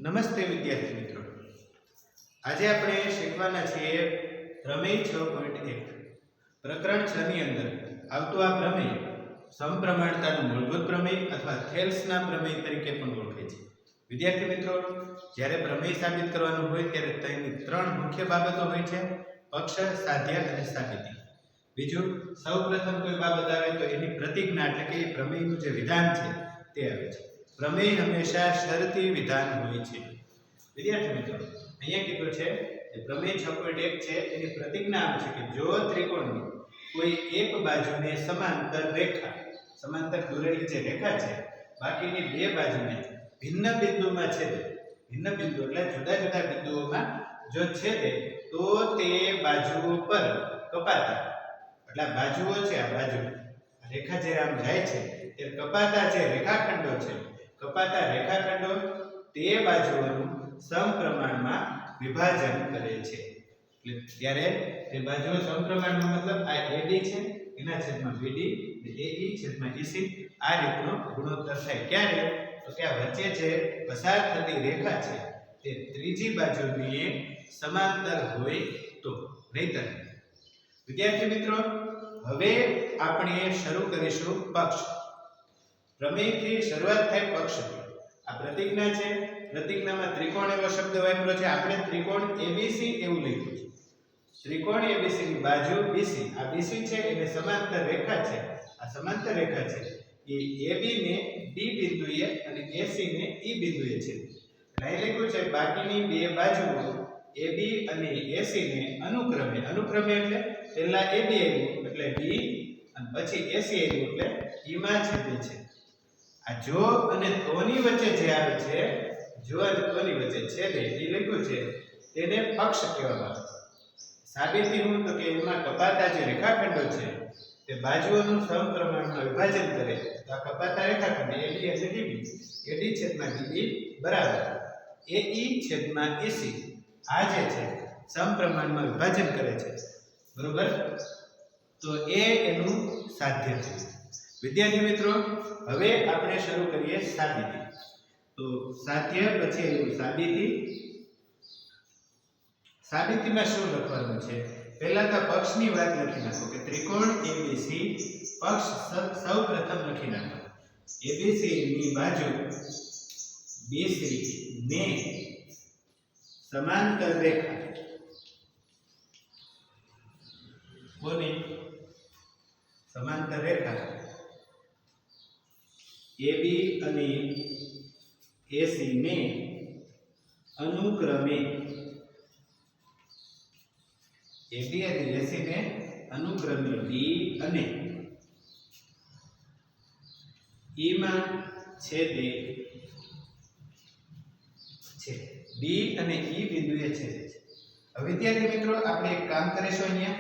નમસ્તે વિદ્યાર્થી મિત્રો, આજે આપણે શીખવાના છીએ પ્રમેય 6.1 પ્રકરણ 6 ની અંદર આવતું આ પ્રમેય સમપ્રમાણતાનું મૂળભૂત પ્રમેય અથવા થેલ્સના પ્રમેય તરીકે પણ ઓળખાય છે. વિદ્યાર્થી મિત્રો, જ્યારે પ્રમેય સાબિત કરવાનું હોય ત્યારે તેની ત્રણ મુખ્ય બાબતો હોય છે: પક્ષ, સાધ્ય અને સાબિતી. બીજું, સૌપ્રથમ કોઈ બાબત આવે તો એની પ્રતિજ્ઞા એટલે કે પ્રમેયનું જે વિધાન છે તે આવે છે. પ્રમેય હંમેશા શરતી વિધાન હોય છે. વિદ્યાર્થી મિત્રો, અહીંયા કીધું છે કે પ્રમેય 6.1 છે એની પ્રતિજ્ઞા આવે છે કે જો ત્રિકોણની કોઈ એક બાજુને સમાંતર દોરેલી જે રેખા છે બાકીની બે બાજુને ભિન્ન બિંદુમાં છેદે, ભિન્ન બિંદુ એટલે જુદા જુદા બિંદુઓમાં જો છેદે તો તે બાજુઓ પર કપાતા, એટલે બાજુઓ છે, આ બાજુ રેખા જે આમ જાય છે તે કપાતા જે રેખાખંડો છે, કપાતા રેખાખંડો તે બાજુઓનું સમપ્રમાણમાં વિભાજન કરે છે. એટલે ત્યારે તે બાજુઓ સમપ્રમાણમાં મતલબ આ AD છે એના છેદમાં BD અને AE છેદમાં EC આ રીતનો ગુણોત્તર થાય. ક્યારે? તો કે આ વચ્ચે જે પસાર થતી રેખા છે તે ત્રીજી બાજુની સમાંતર હોય તો, નહીતર. વિદ્યાર્થી મિત્રો, હવે આપણે શરૂ કરીશું પક્ષ. પ્રમેયથી શરૂઆત થાય પક્ષથી. આ પ્રતિજ્ઞા છે, પ્રતિજ્ઞામાં ત્રિકોણ એવો શબ્દ વાપર્યો છે. આપણે ત્રિકોણ ABC એવું લખ્યું છે. ત્રિકોણ ABC ની બાજુ BC, આ BC છે એને સમાંતર રેખા છે, આ સમાંતર રેખા છે એ AB ને D બિંદુએ અને AC ને E બિંદુએ છે. અહીં લખ્યું છે બાકીની બે બાજુઓ AB અને AC ને અનુક્રમે એટલે પહેલા AB આવ્યું એટલે D અને પછી AC આવ્યું એટલે E માં છેદે છે. આ જો અને તોની વચ્ચે જે આવે છે, જો અને તોની વચ્ચે છેદે એ લખ્યું છે તેને પક્ષ કહેવામાં આવે. સાબિતી હું તો કે એમાં કપાતા જે રેખાખંડો છે તે બાજુઓનું સમપ્રમાણમાં વિભાજન કરે તો આ કપાતા રેખાખંડ AD અને DB, AD છેદમાં DB બરાબર AE છેદમાં EC આ જે છે સમપ્રમાણમાં વિભાજન કરે છે, બરોબર. તો એ એનું સાધ્ય છે. વિદ્યાર્થી મિત્રો, હવે આપણે શરૂ કરીએ સાબિતી. તો સાધ્ય પછી આવ્યું સાબિતી. સાબિતીમાં શું લખવાનું છે? પહેલા તો પક્ષની વાત લખી નાખો કે ત્રિકોણ ABC પક્ષ સૌપ્રથમ લખી નાખો. ABC ની બાજુ BC ને સમાંતર રેખા કોની સમાંતર રેખા AB અને AC ને અનુક્રમે AB અને AC ને અનુક્રમે D અને E માં છેદે છે. D અને E બિંદુએ છેદે છે. હવે વિદ્યાર્થી મિત્રો, આપણે એક કામ કરીશું. અહીંયા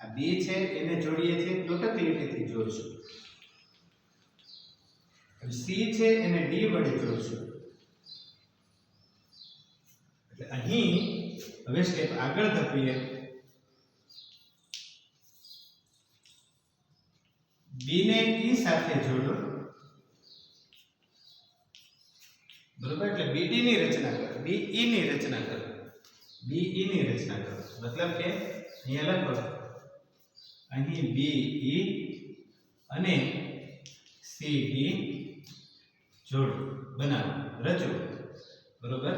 આ B છે એને જોડીએ છીએ, તૂટક લીટીથી જોડશું. C છે એને D વડે જોડશું. એટલે અહીં હવે સ્ટેપ આગળ ધપીએ. B ને E સાથે જોડો, બરોબર. એટલે BD ની રચના કરો, BE ની રચના કરો, BE ની રચના કરો. મતલબ કે અહીંયા લખો અહીં BE અને CD જોડો, બનાવો, રચો, બરોબર.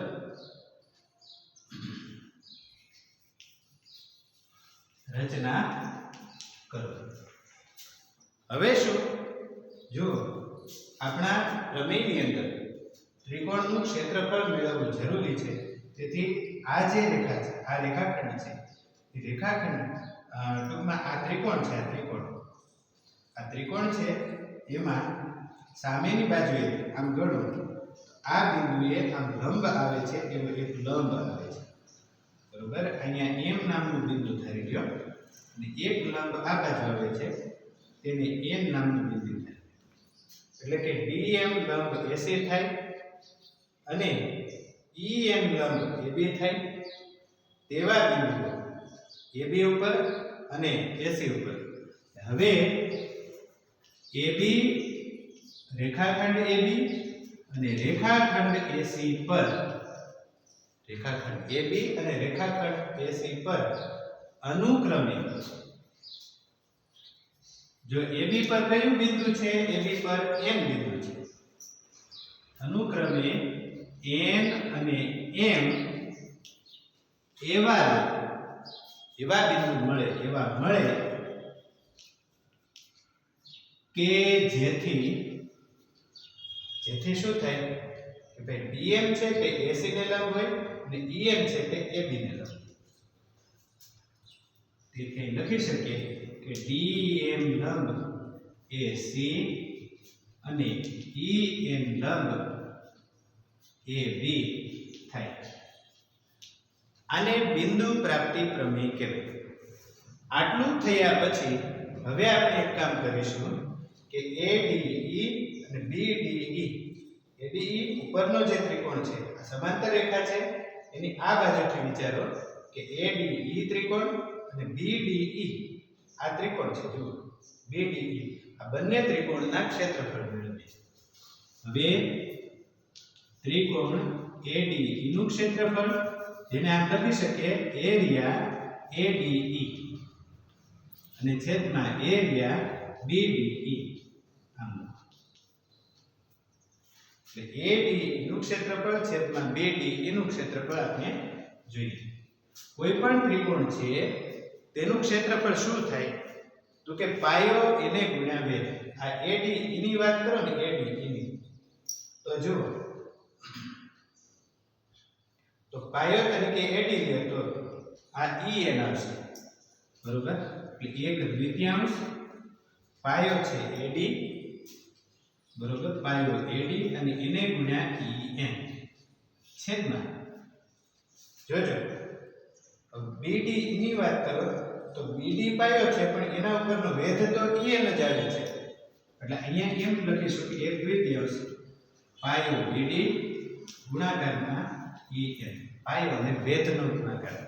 રચના કરો. હવે શું? જો આપણા પ્રમેયની અંદર ત્રિકોણનું ક્ષેત્રફળ મેળવવું જરૂરી છે. તેથી આ જે રેખા છે, આ રેખાખંડ છે, એ રેખાખંડ ટૂંકમાં આ ત્રિકોણ છે, આ ત્રિકોણ છે એમાં સામેની બાજુએ આમ ગણો આ બિંદુએ આમ લંબ આવે છે, એવો એક લંબ આવે છે, બરોબર. અહીંયા M નામનું બિંદુ ધારી લ્યો અને એક લંબ આ બાજુ આવે છે તેને N નામનું બિંદુ થાય. એટલે કે DM લંબ AC થાય અને EN લંબ AB થાય. તેવા બિંદુઓ AB ઉપર અને AC ઉપર. હવે AB રેખાખંડ AB અને રેખાખંડ AC પર રેખાખંડ AB અને રેખાખંડ AC પર અનુક્રમે જો AB પર કયું બિંદુ છે AB પર M બિંદુ છે અનુક્રમે N અને M એવા બિંદુ મળે કે જેથી શું થાય કે ભાઈ DM છે તે AC ને લંબ હોય અને EM છે તે AB ને લંબ તેથી લખી શકીએ કે DM લંબ AC અને EM લંબ AB થાય આને બિંદુ પ્રાપ્તિ પ્રમેય કહેવાય આટલું થયા પછી હવે આપણે એક કામ કરીશું કે ADE અને BDE ADE ઉપરનો જે ત્રિકોણ છે આ સમાંતર રેખા છે એની આ બાજુથી વિચારો કે ADE ત્રિકોણ અને BDE આ ત્રિકોણ છે જુઓ BDE આ બંને ત્રિકોણના ક્ષેત્રફળ મેળવીએ હવે ત્રિકોણ ADE નું ક્ષેત્રફળ જેને આમ લખી શકીએ એરિયા ADE અને છેદમાં એરિયા BDE આમ એટલે ADE નું ક્ષેત્રફળ છેદમાં BDE નું ક્ષેત્રફળ આપણે જોઈએ કોઈ પણ ત્રિકોણ છે તેનું ક્ષેત્રફળ શું થાય તો કે પાયો એને ગુણ્યા વેધ આ ADE ની વાત કરો ને ADE ની તો જુઓ તો પાયો તરીકે AD લે તો આ EN આવશે બરોબર એટલે 1/2 પાયો છે AD બરોબર પાયો AD અને એને ગુણ્યા EN છેદમાં જોજો BD ની વાત કરો તો BD પાયો છે પણ એના ઉપરનો વેધ તો EN જ આવે છે એટલે અહીંયા એમ લખીશું કે 1/2 પાયો BD ગુણાકારમાં EN પાયો અને વેધનો ગુણાકાર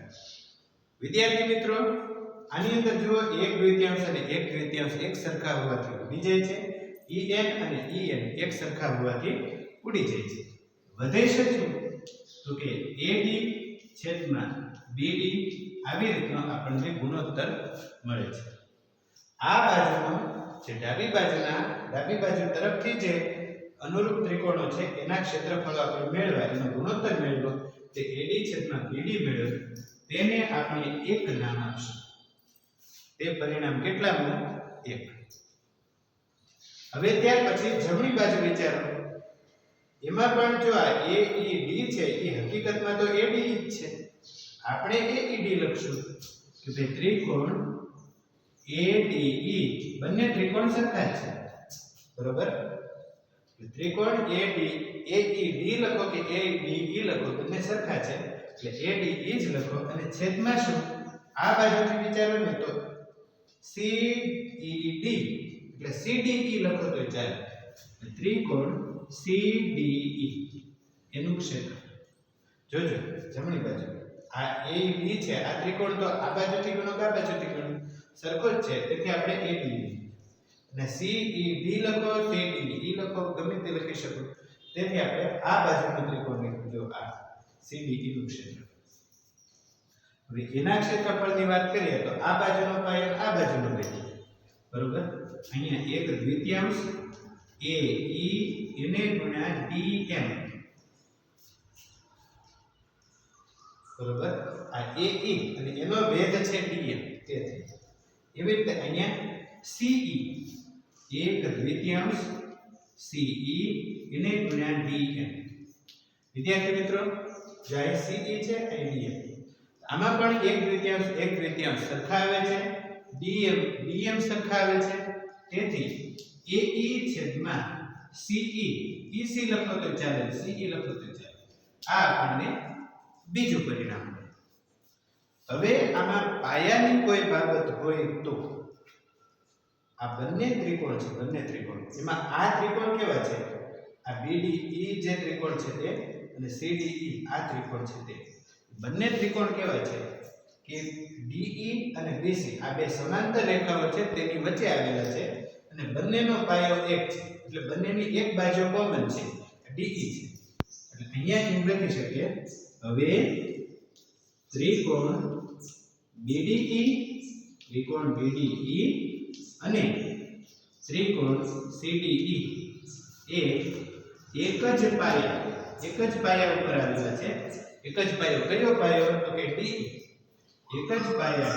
વિદ્યાર્થી મિત્રો આની અંદર જુઓ 1/2 અને 1/2 એક સરખા હોવાથી ઉડી જાય છે EN અને EN એક સરખા હોવાથી ઉડી જાય છે વધે છે શું તો કે AD છેદમાં BD આવી રીતનો આપણને ગુણોત્તર મળે છે આ બાજુનો જે ડાબી બાજુ તરફથી જે અનુરૂપ ત્રિકોણો છે એના ક્ષેત્રફળો આપણે મેળવ્યા એનો ગુણોત્તર મેળવ્યો તે AD છેદમાં BD મેળવ્યો તેને આપણે એક નામ આપશું તે પરિણામ કેટલાનું 1 હવે ત્યાર પછી જમણી બાજુ વિચારો એમાં પણ જો આ AED છે એ હકીકતમાં તો AD જ છે આપણે AED લખશું કે ભાઈ ત્રિકોણ ADE બંને ત્રિકોણ સરખા છે બરોબર ત્રિકોણ AED લખો કે ADE લખો બંને સરખા છે એટલે ADE જ લખો અને છેદમાં શું આ બાજુથી વિચારો ને તો CED એટલે CDE લખો તો ચાલે ત્રિકોણ CDE એનું ક્ષેત્ર જોજો જમણી બાજુ આ AED છે આ ત્રિકોણ તો આ બાજુથી ગણો કે આ બાજુથી ગણો સરખો જ છે તેથી આપણે ADE અને CED લખો CDE લખો ગમે તે લખી શકો તેથી આપણે આ બાજુનું ત્રિકોણ લીધું જો આ CDE નું ક્ષેત્ર હવે એના ક્ષેત્રફળની વાત કરીએ તો આ બાજુનો પાયો આ બાજુનો પાયો બરોબર અહીંયા 1/2 AE એને ગુણ્યા DM બરોબર આ AE અને એનો વેધ છે DM તેથી એવી રીતે અહીંયા CE 1/2 CE એને ગુણ્યા DM વિદ્યાર્થી મિત્રો જ્યારે CE છે અહીં DM આમાં પણ 1/2 સરખા આવે છે DM સરખા આવે છે તેથી AE છેદમાં CE EC લખો તો ચાલે CE લખો તો ચાલે આ આપણને બીજું પરિણામ મળે હવે આમાં પાયાની કોઈ બાબત હોય તો આ બંને ત્રિકોણ એમાં આ ત્રિકોણ કેવા છે આ BDE જે ત્રિકોણ છે તે અને CDE આ ત્રિકોણ છે તે બંને ત્રિકોણ કેવા છે કે DE અને BC આ બે સમાંતર રેખાઓ છે તેની વચ્ચે આવેલા છે અને બંનેનો પાયો 1 છે એટલે બંનેની એક બાજુ કોમન છે DE છે એટલે અહીંયા એમ લખી શકીએ હવે ત્રિકોણ BDE અને ત્રિકોણ CDE એ એક જ પાયા ઉપર આવેલા છે. એક જ પાયો કયો પાયો તો કે DE. એક જ પાયા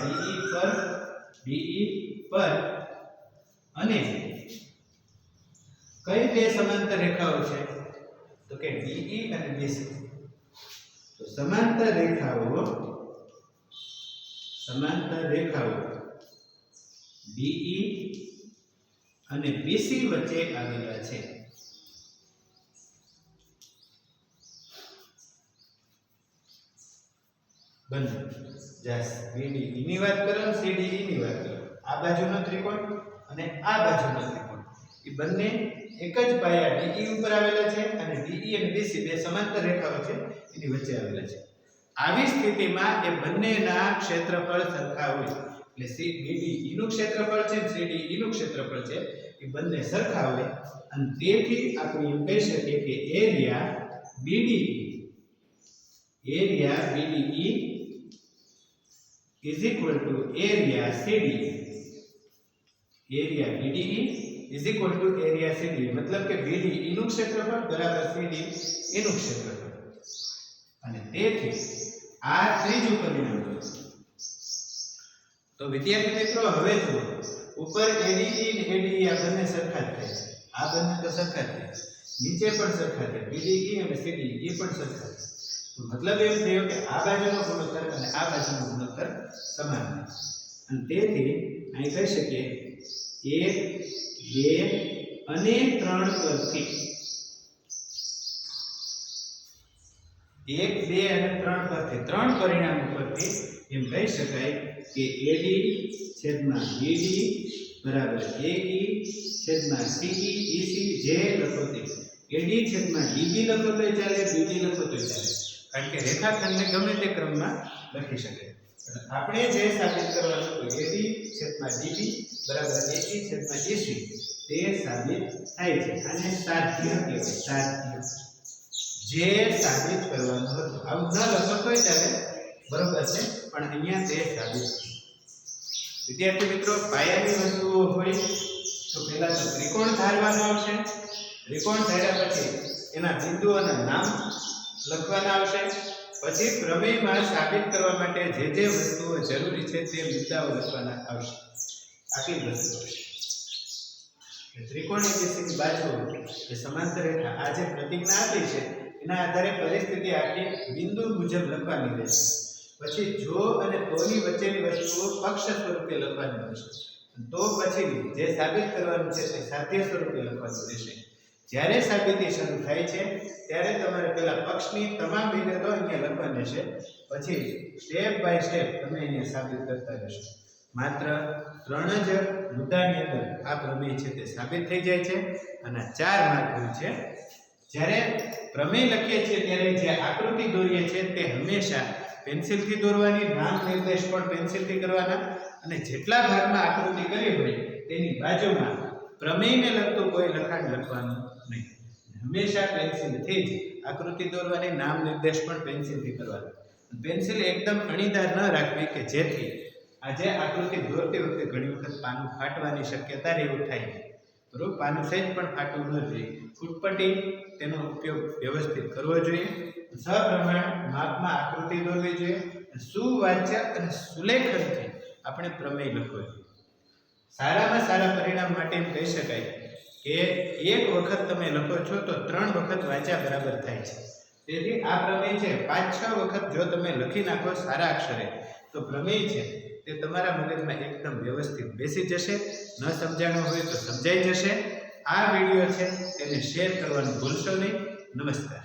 DE પર અને કઈ બે સમાંતર રેખાઓ છે તો કે DE અને BC. તો સમાંતર રેખાઓ DE અને BC વચ્ચે આવેલા છે. બંને જસ BDE ની વાત કરો CDE ની વાત કરો, આ બાજુનો ત્રિકોણ અને આ બાજુનો ત્રિકોણ એ બંને એક જ પાયા DE ઉપર આવેલા છે અને DE અને BC બે સમાંતર રેખાઓ છે એની વચ્ચે આવેલા છે. આવી સ્થિતિમાં એ બંનેના ક્ષેત્રફળ સરખા હોય એટલે BDE નું ક્ષેત્રફળ છે CDE નું ક્ષેત્રફળ છે એ બંને સરખા હોય અને તેથી આપણે એમ કહી શકીએ કે area BDE is equal to area CDE. Area BDE is equal to area CDE मतलब કે BDE નું ક્ષેત્રફળ બરાબર CDE એનું ક્ષેત્રફળ. અને તેથી આ ત્રીજું પરિણામ છે. તો વિદ્યાર્થી મિત્રો હવે જુઓ ઉપર ADE અને ADE આ બંને સરખા જ થાય છે. આ બંને તો સરખા જ થાય છે, નીચે પણ સરખા થાય, BDE અને CDE એ પણ સરખા થાય. તો મતલબ એમ થયો કે આ બાજુનો ગુણોત્તર અને આ બાજુનો ગુણોત્તર સમાન છે. અને તેથી અહીં કહી શકીએ 1 2 અને 3 પરથી 1 2 અને 3 પરથી ત્રણ પરિણામ પરથી એમ કહી શકાય કે AD છેદમાં BD બરાબર AE છેદમાં CE EC જે લખો તે AD છેદમાં DB લખો તો ચાલે, BD લખો તો ચાલે, કારણ કે રેખાખંડને ગમે તે ક્રમમાં લખી શકે. આપણે જે સાબિત કરવાનું હતું AD છેદમાં DB બરાબર AE છેદમાં EC તે સાબિત થાય છે. આને સાધ્ય કહેવાય, સાધ્ય જે સાબિત કરવાનું હતું. આવું ન લખો તોય ચાલે, બરોબર છે, પણ અહીંયા તે સાબિત થયું. વિદ્યાર્થી મિત્રો પાયાની વસ્તુઓ હોય તો પહેલા તો ત્રિકોણ ધારવાનો આવશે. ત્રિકોણ ધાર્યા પછી એના બિંદુઓના નામ લખવાના આવશે. પછી પ્રમેયમાં સાબિત કરવા માટે જે વસ્તુઓ જરૂરી છે તે મુદ્દાઓ લખવાના આવશે. આટલી વસ્તુઓ છે. ત્રિકોણ એબીસીની બાજુ જે સમાંતર રેખા આ જે પ્રતિજ્ઞા આપી છે એના આધારે પરિસ્થિતિ આખી બિંદુ મુજબ લખવાની રહેશે. પછી જો અને તોની વચ્ચેની વસ્તુઓ પક્ષ સ્વરૂપે લખવાની રહેશે. તો પછી જે સાબિત કરવાનું છે તે સાધ્ય સ્વરૂપે લખવાનું રહેશે. જ્યારે સાબિતી શરૂ થાય છે ત્યારે તમારે પેલા પક્ષની તમામ વિગતો અહીંયા લખવાની છે. પછી સ્ટેપ બાય સ્ટેપ તમે અહીંયા સાબિત કરતા રહેશો. માત્ર 3 જ મુદ્દાની અંદર આ પ્રમેય છે તે સાબિત થઈ જાય છે અને 4 માર્ક હોય છે. જ્યારે પ્રમેય લખીએ છીએ ત્યારે જે આકૃતિ દોરીએ છીએ તે હંમેશા પેન્સિલથી દોરવાની, નામ નિર્દેશ પણ પેન્સિલથી કરવાના અને જેટલા ભાગમાં આકૃતિ કરી હોય તેની બાજુમાં પ્રમેયને લગતું કોઈ લખાણ લખવાનું નહીં. હંમેશા પેન્સિલથી જ આકૃતિ દોરવાની, નામ નિર્દેશ પણ પેન્સિલથી કરવાનું. પેન્સિલ એકદમ અણીદાર ન રાખવી કે જેથી આજે આકૃતિ દોરતી વખતે ઘણી વખત પાનું ફાટવાની શક્યતા રહેવું થાય. બરોબર, પાનું સહેજ પણ ફાટવું ન જોઈએ. ફૂટપટ્ટી તેનો ઉપયોગ વ્યવસ્થિત કરવો જોઈએ. સપ્રમાણ માપમાં આકૃતિ દોરવી જોઈએ. સુવાચ્ય અને સુલેખનથી આપણે પ્રમેય લખવો જોઈએ. સારામાં સારા પરિણામ માટે એમ કહી શકાય કે એક વખત તમે લખો છો તો 3 વખત વાંચ્યા બરાબર થાય છે. તેથી આ પ્રમેય છે 5-6 વખત જો તમે લખી નાખો સારા અક્ષરે તો પ્રમેય છે તે તમારા મગજમાં એકદમ વ્યવસ્થિત બેસી જશે. ન સમજાણું હોય તો સમજાઈ જશે. આ વિડીયો છે તેને શેર કરવાનું ભૂલશો નહીં. નમસ્કાર.